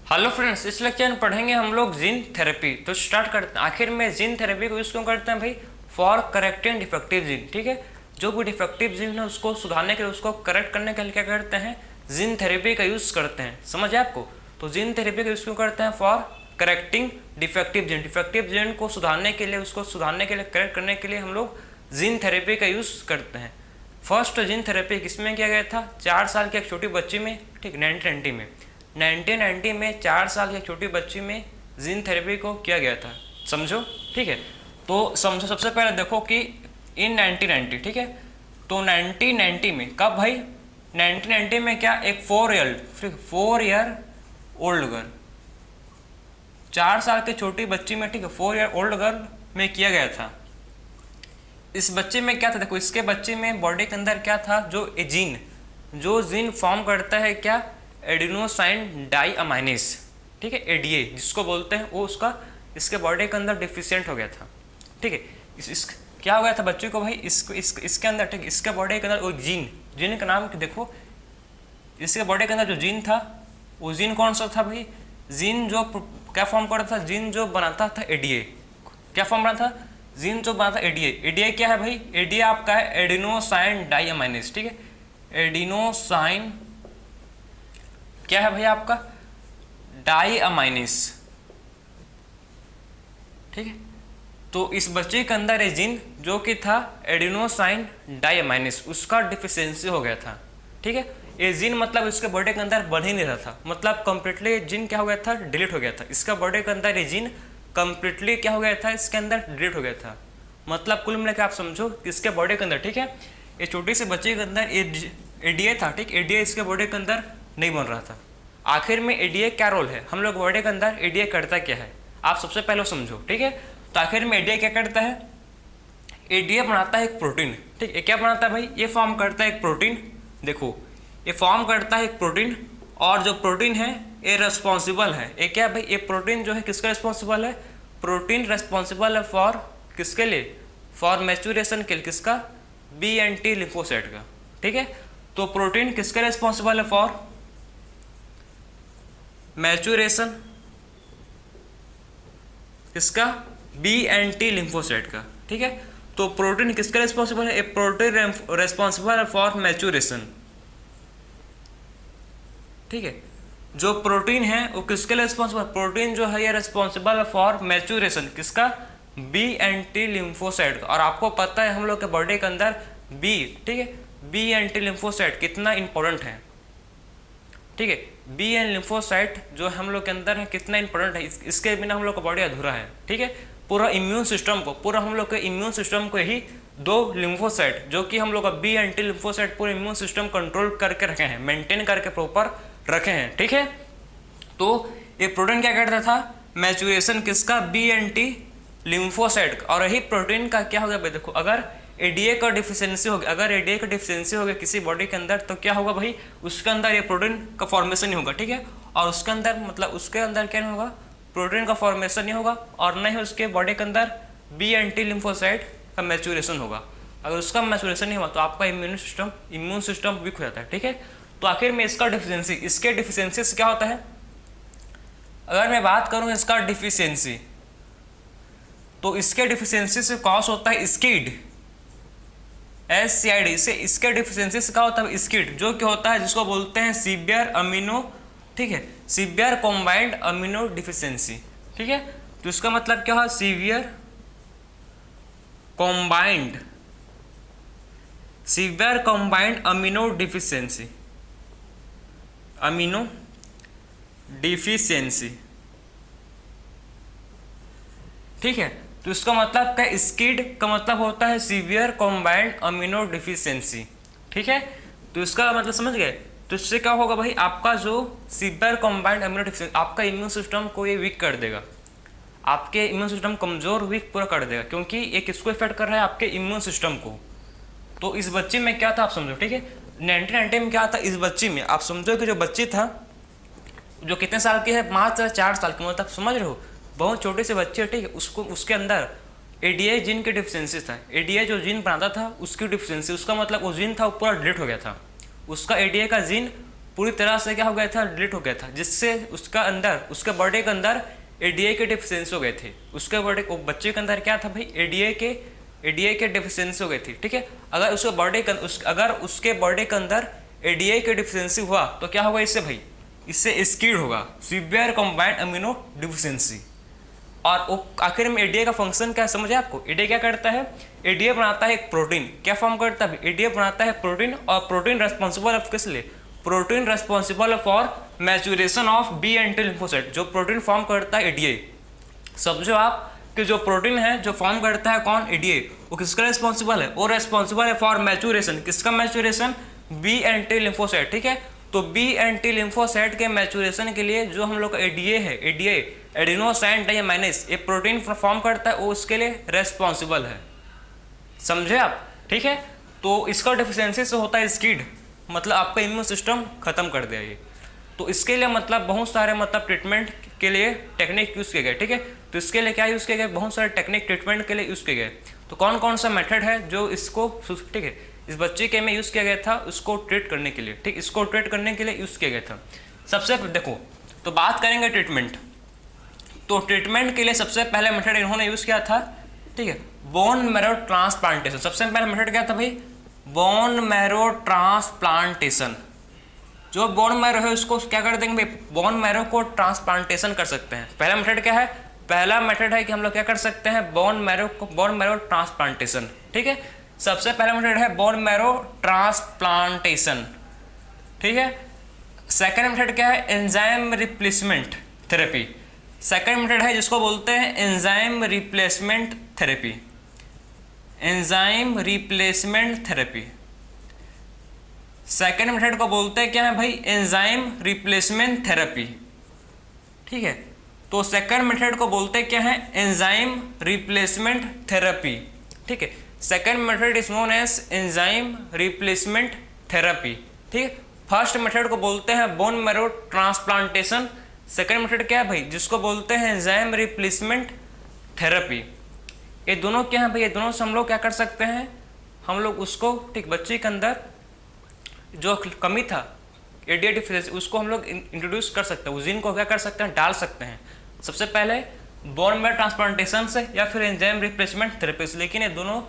Hello friends, इस lecture में पढ़ेंगे हम लोग जीन थेरेपी। तो स्टार्ट करते हैं। आखिर में जीन थेरेपी को यूज़ क्यों करते हैं भाई? For correcting defective gene. ठीक है, जो भी डिफेक्टिव जीन है उसको सुधारने के लिए, उसको करेक्ट करने के लिए क्या करते हैं? जीन थेरेपी का यूज़ करते हैं। समझ है आपको? तो जीन थेरेपी का यूज़ क्यों करते हैं? For correcting defective gene. Defective gene को सुधारने के लिए, उसको सुधारने के लिए, करेक्ट करने के लिए हम लोग जीन थेरेपी का यूज़ करते हैं। फर्स्ट जीन थेरेपी किसमें किया गया था? 4 साल की एक छोटी बच्ची में। ठीक, 1990 में 4 साल की एक छोटी बच्ची में जीन थेरेपी को किया गया था। समझो, ठीक है। तो समझो, सबसे पहले देखो कि इन 1990, ठीक है, तो 1990 में कब भाई? 1990 में क्या? एक 4 ईयर ओल्ड गर्ल, 4 साल की छोटी बच्ची में, ठीक है, 4 ईयर ओल्ड गर्ल में किया गया था। इस बच्चे में क्या था? देखो, इसके बच्चे में बॉडी के अंदर क्या था? जो जीन फॉर्म करता है क्या? एडिनोसाइन डाईअमाइनेज, ठीक है, एडीए जिसको बोलते हैं, वो उसका इसके बॉडी के अंदर डिफिशिएंट हो गया था। ठीक है, क्या हो गया था बच्चे को भाई? इसके अंदर, ठीक, इसके बॉडी के अंदर वो जीन का नाम देखो। इसके बॉडी के अंदर जो जीन था, वो जीन कौन सा था भाई? जीन जो क्या फॉर्म करता था? जीन जो बनाता था एडीए। क्या फॉर्म बना था? जीन जो बना था एडीए। एडीए क्या है भाई? एडीए आपका है एडिनोसाइन डाईअमाइनेज। ठीक है, एडिनोसाइन क्या है भैया आपका? डाईअमाइनेज। ठीक है, तो इस बच्चे के अंदर ये जीन जो कि था एडिनोसाइन डाईअमाइनेज, उसका डिफिशियंसी हो गया था। ठीक है, ये जीन मतलब इसके बॉडी के अंदर बढ़ ही नहीं रहा था, मतलब कंप्लीटली जीन क्या हो गया था? डिलीट हो गया था। इसका बॉडी के अंदर ये जीन कंप्लीटली क्या हो गया था? इसके अंदर डिलीट हो गया था। मतलब कुल मिलाकर आप समझो कि इसके बॉडी के अंदर, ठीक है, ये छोटी सी बच्चे के अंदर एडीए था। ठीक, एडीए इसके बॉडी के अंदर नहीं बन रहा था। आखिर में एडीए क्या रोल है? हम लोग बॉडी के अंदर एडीए करता क्या है, आप सबसे पहले समझो। ठीक है, तो आखिर में एडीए क्या करता है? एडीए बनाता है एक प्रोटीन। ठीक, ये क्या बनाता है भाई? ये फॉर्म करता है एक प्रोटीन। देखो, ये फॉर्म करता है एक प्रोटीन, और जो प्रोटीन है ये रिस्पॉन्सिबल है। ये क्या भाई? ये प्रोटीन जो है किसका रिस्पॉन्सिबल है? प्रोटीन रिस्पॉन्सिबल है फॉर किसके लिए? फॉर मैच्योरेशन के लिए। किसका? बी एंड टी लिम्फोसाइट का। ठीक है, तो प्रोटीन किसका रिस्पॉन्सिबल है? फॉर मैच्योरेशन किसका? बी एंड टी लिम्फोसाइट का। ठीक है, तो प्रोटीन किसका रिस्पॉन्सिबल है? प्रोटीन रिस्पॉन्सिबल है फॉर मैच्योरेशन। ठीक है, जो प्रोटीन है वो किसके लिए रिस्पॉन्सिबल? प्रोटीन जो है ये रिस्पॉन्सिबल है फॉर मैच्योरेशन किसका? बी एंड टी लिम्फोसाइट का। और आपको पता है हम लोग के बॉडी के अंदर बी, ठीक है, बी एंड टी लिम्फोसाइट कितना इंपॉर्टेंट है। ठीक है, बी एंड लिम्फोसाइट जो हम लोग के अंदर है कितना इंपॉर्टेंट है। इसके बिना हम लोग का बॉडी अधूरा है। ठीक है, पूरा इम्यून सिस्टम को यही 2 लिम्फोसाइट जो कि हम लोग का बी एंड टी लिम्फोसाइट पूरे इम्यून सिस्टम कंट्रोल करके रखे हैं, मेंटेन करके प्रॉपर रखे हैं। ठीक है, तो ये प्रोटीन क्या करता था? मैच्योरेशन किसका? बी एंड टी लिम्फोसाइट का। और यही प्रोटीन का क्या होगा भाई? देखो, अगर एडीए का डिफिशियंसी हो गया, किसी बॉडी के अंदर, तो क्या होगा भाई? उसके अंदर ये प्रोटीन का फॉर्मेशन नहीं होगा। ठीक है, और उसके अंदर मतलब उसके अंदर क्या नहीं होगा? प्रोटीन का फॉर्मेशन नहीं होगा, और न ही उसके बॉडी के अंदर बी एंटी लिम्फोसाइट का मैच्योरेशन होगा। अगर उसका मैच्योरेशन नहीं हुआ तो आपका इम्यून सिस्टम वीक हो जाता है। ठीक है, तो आखिर में इसके डिफिशियंसी से क्या होता है? अगर मैं बात करूं इसका डिफिशियंसी, तो इसके डिफिशियंसी से कॉज होता है स्किड, SCID से। इसके डिफिशियंसी से क्या होता है? स्किड, जो कि होता है जिसको बोलते हैं सीवियर अमीनो, ठीक है, सीवियर कॉम्बाइंड अमीनो डिफिशियंसी। ठीक है, तो इसका मतलब क्या है? Severe combined amino deficiency. ठीक है, तो इसका मतलब क्या? स्किड का मतलब होता है सीवियर कॉम्बाइंड अमीनो डिफिशियंसी। ठीक है, तो इसका मतलब समझ गए? तो इससे क्या होगा भाई? आपका जो सीवियर कॉम्बाइंड अमीनो डिफिशियंसी, आपका इम्यून सिस्टम को ये वीक कर देगा, आपके इम्यून सिस्टम कमजोर वीक पूरा कर देगा, क्योंकि ये किसको इफेक्ट कर रहा है? आपके इम्यून सिस्टम को। तो इस बच्चे में क्या था आप समझो। ठीक है, 1990 में क्या था इस बच्ची में? आप समझो कि जो बच्ची था, जो कितने साल की है? मात्र 4 साल की, मतलब समझ रहे हो, बहुत छोटे से बच्चे। ठीक है, उसके अंदर एडीए जीन की डिफिशियंसी था। एडीए जो जीन बनाता था उसकी डिफिशियंसी, उसका मतलब वो जीन था वो पूरा डिलीट हो गया था। उसका एडीए का जीन पूरी तरह से क्या हो गया था, डिलीट हो गया था, जिससे उसका अंदर, उसके बॉडी के अंदर एडीए के डिफिशियंसी हो गए थे। उसके बॉडी, बच्चे के अंदर क्या था भाई, एडीए के डिफिशियंसी हो गई थी, ठीक है। अगर उसके बॉडी के अंदर एडीए के डिफिशियंसी हुआ तो क्या होगा इससे भाई, इससे स्किड होगा, सीवियर कंबाइंड अमीनो डिफिशियंसी। और आखिर में एडीए का फंक्शन क्या समझे आपको, एडीए क्या करता है, एडीए बनाता है एक प्रोटीन, क्या फॉर्म करता है, एडीए बनाता है प्रोटीन, और प्रोटीन रेस्पॉन्सिबल ऑफ किस लिए, protein responsible for maturation of B and T lymphocyte. जो प्रोटीन फॉर्म करता है एडीए, समझो आप कि जो प्रोटीन है जो फॉर्म करता है कौन, एडीए, वो किसका रेस्पॉन्सिबल है, वो रेस्पॉन्सिबल है फॉर मैच्योरेशन, किसका maturation, B and T lymphocyte, ठीक है। तो बी एंड टी लिम्फोसाइट के मैच्योरेशन के लिए जो हम लोग का एडीए है, एडीए एडिनोसाइन डाइमाइनेज, ये प्रोटीन फॉर्म करता है, वो उसके लिए रेस्पॉन्सिबल है, समझे आप, ठीक है। तो इसका डिफिशियंसी से होता है स्किड, मतलब आपका इम्यून सिस्टम खत्म कर दिया ये। तो इसके लिए मतलब बहुत सारे मतलब ट्रीटमेंट के लिए टेक्निक यूज़ किए गए, ठीक है। तो इसके लिए क्या यूज़ किए गए, बहुत सारे टेक्निक ट्रीटमेंट के लिए यूज़ किए गए। तो कौन कौन सा मेथड है जो इसको, ठीक है, इस बच्चे के में यूज़ किया गया था, उसको ट्रीट करने के लिए, ठीक, इसको ट्रीट करने के लिए यूज़ किया गया था। सबसे देखो, तो बात करेंगे ट्रीटमेंट। तो ट्रीटमेंट के लिए सबसे पहले मेथड इन्होंने यूज़ किया था, ठीक है, बोन मैरो ट्रांसप्लांटेशन। सबसे पहला मेथड क्या था भाई, बोन मैरो ट्रांसप्लांटेशन। जो बोन मैरो है उसको क्या कर देंगे भाई, बोन मैरो को ट्रांसप्लांटेशन कर सकते हैं। पहला मेथड क्या है, पहला मेथड है कि हम लोग क्या कर सकते हैं, बोन मैरो ट्रांसप्लांटेशन, ठीक है। सबसे पहला मेथड है बोन मैरो ट्रांसप्लांटेशन, ठीक है। सेकंड मेथड क्या है, enzyme replacement therapy. Second method है जिसको बोलते हैं enzyme replacement therapy, enzyme replacement therapy. Second method को बोलते हैं क्या है भाई, एंजाइम रिप्लेसमेंट थेरेपी, ठीक है। तो सेकेंड मेथड को बोलते हैं क्या है, एंजाइम रिप्लेसमेंट थेरेपी, ठीक है। Second method is known as enzyme replacement therapy, ठीक है। फर्स्ट मेथड को बोलते हैं bone marrow transplantation. Second method क्या है भाई, जिसको बोलते हैं एंजाइम रिप्लेसमेंट थेरेपी। ये दोनों क्या है भाई, ये दोनों से हम लोग क्या कर सकते हैं, हम लोग उसको, ठीक, बच्चे के अंदर जो कमी था एडीए डिफिशियंसी, उसको हम लोग इंट्रोड्यूस कर सकते हैं, उस जीन को क्या कर सकते हैं, डाल सकते हैं। सबसे पहले बोन मैरो ट्रांसप्लांटेशन से या फिर एंजाइम रिप्लेसमेंट थेरेपी से। लेकिन ये दोनों,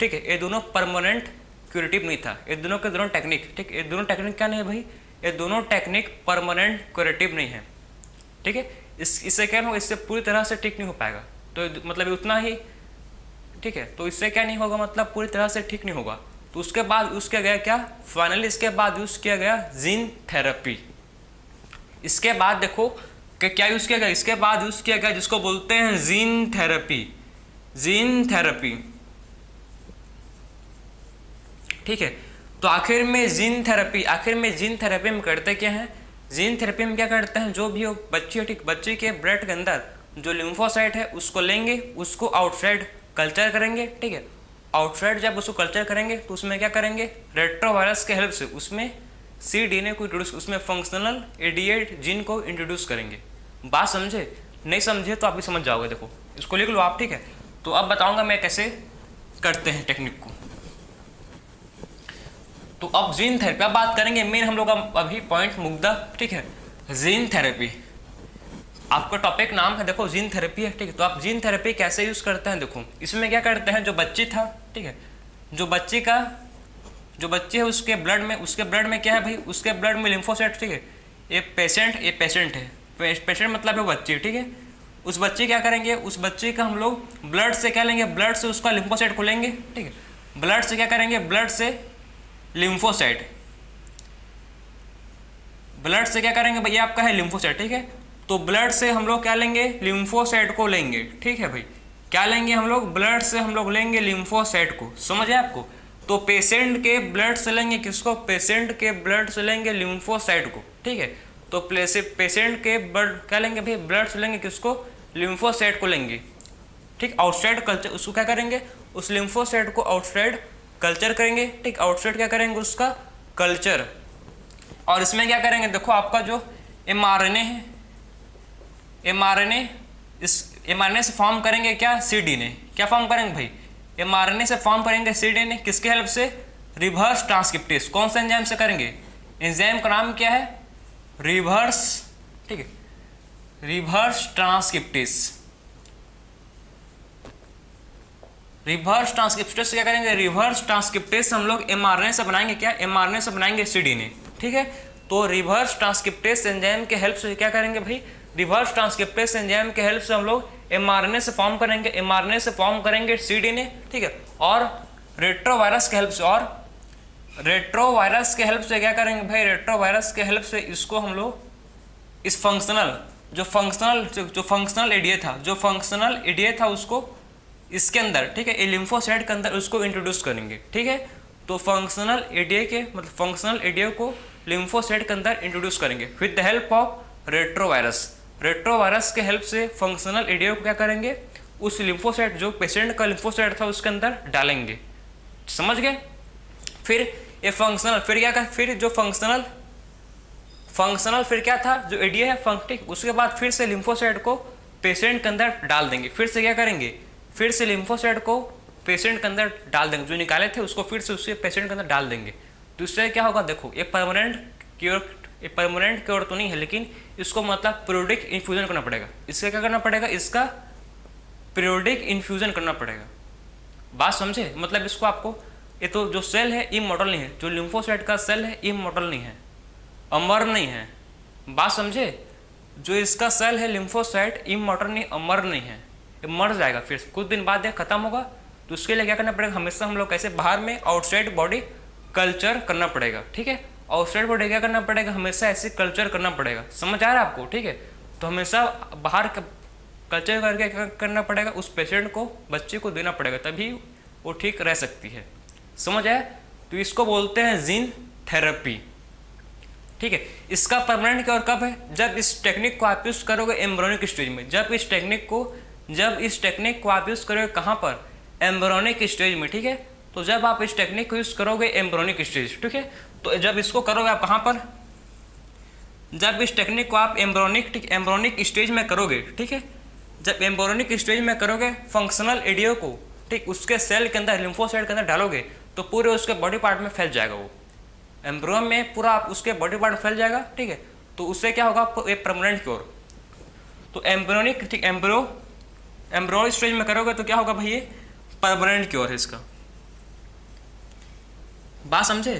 ठीक है, ये दोनों परमानेंट क्यूरेटिव नहीं था, ये दोनों के दोनों टेक्निक, ठीक, ये दोनों टेक्निक क्या नहीं है भाई, ये दोनों टेक्निक परमानेंट क्यूरेटिव नहीं है, ठीक है। इससे क्या होगा, इससे पूरी तरह से ठीक नहीं हो पाएगा, तो मतलब उतना ही, ठीक है। तो इससे क्या नहीं होगा, मतलब पूरी तरह से ठीक नहीं होगा। तो उसके बाद यूज़ किया गया क्या, फाइनली इसके बाद यूज़ किया गया जीन थेरेपी। इसके बाद देखो कि क्या यूज़ किया गया, इसके बाद यूज़ किया गया जिसको बोलते हैं जीन थेरेपी, जीन थेरेपी, ठीक है। तो आखिर में जीन थेरेपी में करते क्या है, जीन थेरेपी में क्या करते हैं, जो भी हो बच्ची, ठीक, बच्ची के ब्लड के अंदर जो लिम्फोसाइट है उसको लेंगे, उसको आउटसाइड कल्चर करेंगे, ठीक है। आउटसाइड जब उसको कल्चर करेंगे तो उसमें क्या करेंगे, रेट्रोवायरस के हेल्प से उसमें cDNA को इंट्रोड्यूस, उसमें फंक्शनल एडीए जीन को इंट्रोड्यूस करेंगे। बात समझे, नहीं समझे तो आप भी समझ जाओगे, देखो इसको लिख लो आप, ठीक है। तो अब बताऊंगा मैं कैसे करते हैं टेक्निक को। तो अब जीन थेरेपी, अब बात करेंगे मेन हम लोग अभी पॉइंट मुद्दा, ठीक है, जीन थेरेपी। आपका टॉपिक नाम है देखो जीन थेरेपी है, ठीक है। तो आप जीन थेरेपी कैसे यूज़ करते हैं, देखो इसमें क्या करते हैं, जो बच्ची था, ठीक है, जो बच्ची है उसके ब्लड में क्या है भाई, उसके ब्लड में लिम्फोसाइट, ठीक है। ये पेशेंट है, पेशेंट मतलब है बच्ची, ठीक है। उस बच्चे क्या करेंगे, उस बच्चे का हम लोग ब्लड से क्या लेंगे, ब्लड से उसका लिम्फोसाइट को लेंगे, ठीक है। ब्लड से क्या करेंगे, ब्लड से लिम्फोसाइट, ब्लड से क्या करेंगे भैया, आपका है लिम्फोसाइट, ठीक है। तो ब्लड से हम लोग क्या लेंगे, लिम्फोसाइट को लेंगे, ठीक है भाई। क्या लेंगे हम लोग, ब्लड से हम लोग लेंगे लिम्फोसाइट को, समझ है आपको। तो पेशेंट के ब्लड से लेंगे किसको, पेशेंट के ब्लड से लेंगे लिम्फोसाइट को, ठीक है। तो पेशेंट के ब्लड क्या लेंगे भाई, ब्लड से लेंगे किसको, लिम्फोसाइट को लेंगे, ठीक। आउटसाइड कल्चर, उसको क्या करेंगे, उस लिम्फोसाइट को आउटसाइड कल्चर करेंगे, ठीक। आउटसाइड क्या करेंगे, उसका कल्चर। और इसमें क्या करेंगे, देखो आपका जो mRNA है, इस mRNA से फॉर्म करेंगे क्या, cDNA। क्या फॉर्म करेंगे भाई, mRNA से फॉर्म करेंगे cDNA, किसके हेल्प से, रिवर्स ट्रांसक्रिप्टेज। कौन सा एंजाइम से करेंगे, एंजाइम का नाम क्या है? रिवर्स, ठीक है, रिवर्स ट्रांसक्रिप्टेस। रिवर्स ट्रांसक्रिप्टेस क्या करेंगे? रिवर्स ट्रांसक्रिप्टेस हम लोग mRNA से बनाएंगे। क्या? mRNA से बनाएंगे cDNA, ठीक है। तो रिवर्स ट्रांसक्रिप्टेस एंजाइम के हेल्प से क्या करेंगे भाई? रिवर्स ट्रांसक्रिप्टेस एंजाइम के हेल्प से हम लोग mRNA से फॉर्म करेंगे, mRNA से फॉर्म करेंगे cDNA, ठीक है। और रेट्रोवायरस के हेल्प से, और रेट्रोवायरस के हेल्प से क्या करेंगे भाई? रेट्रोवायरस के हेल्प से इसको हम लोग इस फंक्शनल जो फंक्शनल एडीए था उसको इसके अंदर, ठीक है, ये लिम्फोसाइट के अंदर उसको इंट्रोड्यूस करेंगे, ठीक है। तो फंक्शनल एडीए के मतलब फंक्शनल एडीए को लिम्फोसाइट के अंदर इंट्रोड्यूस करेंगे with the help of retrovirus. Retrovirus के हेल्प से फंक्शनल एडीए को क्या करेंगे? उस लिम्फोसाइट जो पेशेंट का लिम्फोसाइट था उसके अंदर डालेंगे। समझ गए? फिर ये फंक्शनल, फिर क्या? फिर जो फंक्शनल फिर क्या था? जो एडीए है ठीक, उसके बाद फिर से लिम्फोसाइट को पेशेंट के अंदर डाल देंगे। फिर से क्या करेंगे? फिर से लिम्फोसाइट को पेशेंट के अंदर डाल देंगे, जो निकाले थे उसको फिर से उसके पेशेंट के अंदर डाल देंगे। तो इससे क्या होगा? देखो, ये परमानेंट क्योर तो नहीं है, लेकिन इसको मतलब पीरियोडिक इन्फ्यूजन करना पड़ेगा। इसका क्या करना पड़ेगा? इसका पीरियोडिक इन्फ्यूजन करना पड़ेगा। बात समझे? मतलब इसको आपको, ये तो जो सेल है इमॉर्टल नहीं है, जो लिम्फोसाइट का सेल है इमॉर्टल नहीं है, अमर नहीं है। बात समझे? जो इसका सेल है लिम्फोसाइट इमॉर्टल नहीं, अमर नहीं है, ये मर जाएगा, फिर कुछ दिन बाद ये खत्म होगा। तो उसके लिए क्या करना पड़ेगा? हमेशा हम लोग कैसे बाहर में आउटसाइड बॉडी कल्चर करना पड़ेगा, ठीक है। आउटसाइड बॉडी क्या करना पड़ेगा? हमेशा ऐसे कल्चर करना पड़ेगा। समझ आ रहा है आपको? ठीक है। तो हमेशा बाहर कल्चर करके क्या करना पड़ेगा? उस पेशेंट को, बच्चे को देना पड़ेगा, तभी वो ठीक रह सकती है। समझ आया? तो इसको बोलते हैं जीन थेरेपी, ठीक है। इसका परमानेंट क्योर कब है? जब इस टेक्निक को आप यूज करोगे एम्ब्रियोनिक स्टेज में। जब इस टेक्निक को आप यूज करोगे कहाँ पर? एम्ब्रियोनिक स्टेज में, ठीक है। तो जब आप इस टेक्निक को यूज करोगे एम्ब्रियोनिक स्टेज, ठीक है, तो जब इसको करोगे आप कहाँ पर? जब इस टेक्निक को आप एम्ब्रियोनिक स्टेज में करोगे, ठीक है, जब एम्ब्रियोनिक स्टेज में करोगे फंक्शनल एडीओ को, ठीक, उसके सेल के अंदर लिम्फोसाइट के अंदर डालोगे तो पूरे उसके बॉडी पार्ट में फैल जाएगा। वो एम्ब्रियो में पूरा आप उसके बॉडी पार्ट फैल जाएगा, ठीक है। तो उससे क्या होगा? एक परमानेंट क्योर। तो एम्ब्रियोनिक, ठीक, एम्ब्रियो स्टेज में करोगे तो क्या होगा भाई? ये परमानेंट क्योर है इसका। बात समझे?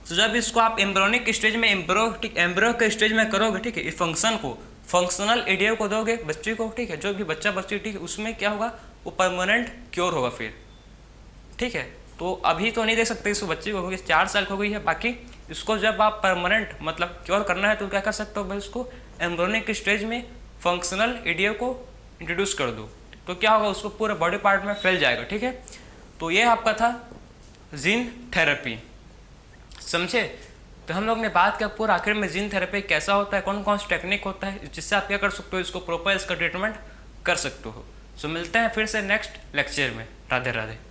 तो जब इसको आप एम्ब्रियोनिक स्टेज में, एम्ब्रियो के स्टेज में करोगे, ठीक है, इस फंक्शन को, फंक्शनल एडीओ को दोगे बच्चे को, ठीक है, जो भी बच्चा बच्ची, ठीक है, उसमें क्या होगा? वो परमानेंट क्योर होगा फिर, ठीक है। तो अभी तो नहीं दे सकते इस बच्चे को, क्योंकि 4 साल हो गई है। बाकी इसको जब आप परमानेंट मतलब क्योर करना है तो क्या कर सकते हो भाई? उसको एम्ब्रियोनिक स्टेज में फंक्शनल एडीओ को इंट्रोड्यूस कर दो, तो क्या होगा? उसको पूरे बॉडी पार्ट में फैल जाएगा, ठीक है। तो ये आपका था जीन थेरेपी। समझे? तो हम लोग ने बात किया पूरा आखिर में जीन थेरेपी कैसा होता है, कौन कौन सा टेक्निक होता है, जिससे आप क्या कर सकते हो? इसको प्रॉपर इसका ट्रीटमेंट कर सकते हो। सो मिलते हैं फिर से नेक्स्ट लेक्चर में। राधे राधे।